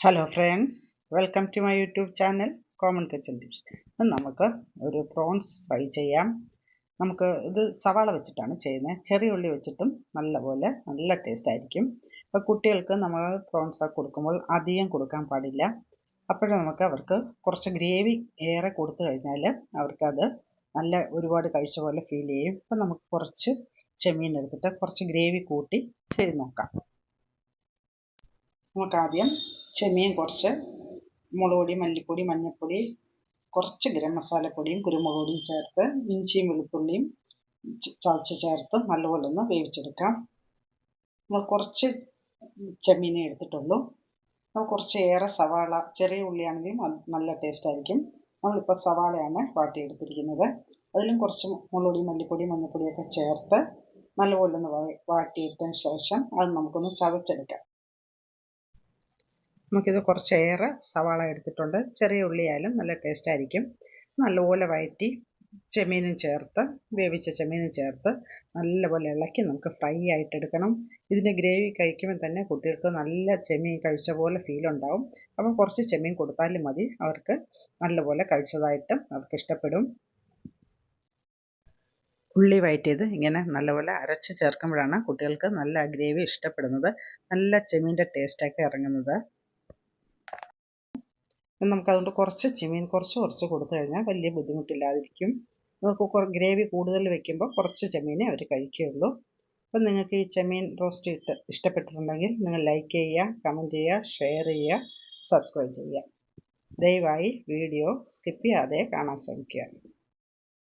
Hello friends, welcome to my YouTube channel common kitchen tips. ഇന്ന് നമുക്ക് ഒരു prawns fry ചെയ്യാം. നമുക്ക് ഇത് സവാള വെച്ചിട്ടാണ് ചെയ്യുന്നത്. ചെറിയ ഉള്ളി വെച്ചിട്ടും നല്ല ടേസ്റ്റ് ആയിരിക്കും. അപ്പോൾ കുട്ടികൾക്ക് നമ്മൾ പ്രോൺസ് കൊടുക്കുമ്പോൾ അധികം കൊടുക്കാൻ പാടില്ല. അപ്പോഴും അവർക്ക് കുറച്ച് ഗ്രേവി ഏറെ കൊടുത്തു കഴിഞ്ഞാൽ അവർക്കത് ഒരുപാട് കഴിച്ച പോലെ ഫീൽ ചെയ്യും. അപ്പം നമുക്ക് കുറച്ച് ചെമ്മീൻ എടുത്തിട്ട് കുറച്ച് ഗ്രേവി കൂട്ടി ചെയ്ത് നോക്കാം. നമുക്കാദ്യം ചെമ്മീൻ കുറച്ച് മുളക് പൊടി, മല്ലിപ്പൊടി, മഞ്ഞൾപ്പൊടി, കുറച്ച് ഗരം മസാലപ്പൊടിയും കുരുമുളക് പൊടിയും ചേർത്ത് ഇഞ്ചിയും വെളുത്തുള്ളിയും ചതച്ച് ചേർത്ത് നല്ലപോലെ ഒന്ന് വേവിച്ചെടുക്കാം. നമ്മൾ കുറച്ച് ചെമ്മീനെ എടുത്തിട്ടുള്ളൂ. നമ്മൾ കുറച്ച് ഏറെ സവാള, ചെറിയ ഉള്ളിയാണെങ്കിലും നല്ല ടേസ്റ്റ് ആയിരിക്കും. നമ്മളിപ്പോൾ സവാളയാണ് വാട്ടിയെടുത്തിരിക്കുന്നത്. അതിലും കുറച്ച് മുളക് പൊടി, മല്ലിപ്പൊടി, മഞ്ഞൾപ്പൊടിയൊക്കെ ചേർത്ത് നല്ലപോലെ ഒന്ന് വാട്ടിയെടുത്തതിന് ശേഷം അത് നമുക്കൊന്ന് ചതച്ചെടുക്കാം. നമുക്കിത് കുറച്ചേറെ സവാള എടുത്തിട്ടുണ്ട്. ചെറിയ ഉള്ളിയായാലും നല്ല ടേസ്റ്റ് ആയിരിക്കും. നല്ലപോലെ വഴറ്റി വേവിച്ച ചെമ്മീനും ചേർത്ത് നല്ലപോലെ ഇളക്കി നമുക്ക് ഫ്രൈ ആയിട്ടെടുക്കണം. ഇതിൻ്റെ ഗ്രേവി കഴിക്കുമ്പോൾ തന്നെ കുട്ടികൾക്ക് നല്ല ചെമ്മീൻ കഴിച്ച പോലെ ഫീൽ ഉണ്ടാവും. അപ്പോൾ കുറച്ച് ചെമ്മീൻ കൊടുത്താലും മതി, അവർക്ക് നല്ലപോലെ കഴിച്ചതായിട്ട് അവർക്ക് ഇഷ്ടപ്പെടും. ഉള്ളി വഴറ്റിയത് ഇങ്ങനെ നല്ലപോലെ അരച്ച് ചേർക്കുമ്പോഴാണ് കുട്ടികൾക്ക് നല്ല ഗ്രേവി ഇഷ്ടപ്പെടുന്നത്, നല്ല ചെമ്മീൻ്റെ ടേസ്റ്റൊക്കെ ഇറങ്ങുന്നത്. നമുക്കതുകൊണ്ട് കുറച്ച് ചെമ്മീൻ കുറച്ച് കൊടുത്തു കഴിഞ്ഞാൽ വലിയ ബുദ്ധിമുട്ടില്ലാതിരിക്കും. നമുക്ക് ഗ്രേവി കൂടുതൽ വെക്കുമ്പോൾ കുറച്ച് ചെമ്മീനെ അവർ കഴിക്കുകയുള്ളൂ. അപ്പം നിങ്ങൾക്ക് ഈ ചെമ്മീൻ റോസ്റ്റ് ഇഷ്ടപ്പെട്ടിട്ടുണ്ടെങ്കിൽ നിങ്ങൾ ലൈക്ക് ചെയ്യുക, കമൻറ്റ് ചെയ്യുക, ഷെയർ ചെയ്യുക, സബ്സ്ക്രൈബ് ചെയ്യുക. ദയവായി വീഡിയോ സ്കിപ്പ് ചെയ്യാതെ കാണാൻ ശ്രമിക്കുക.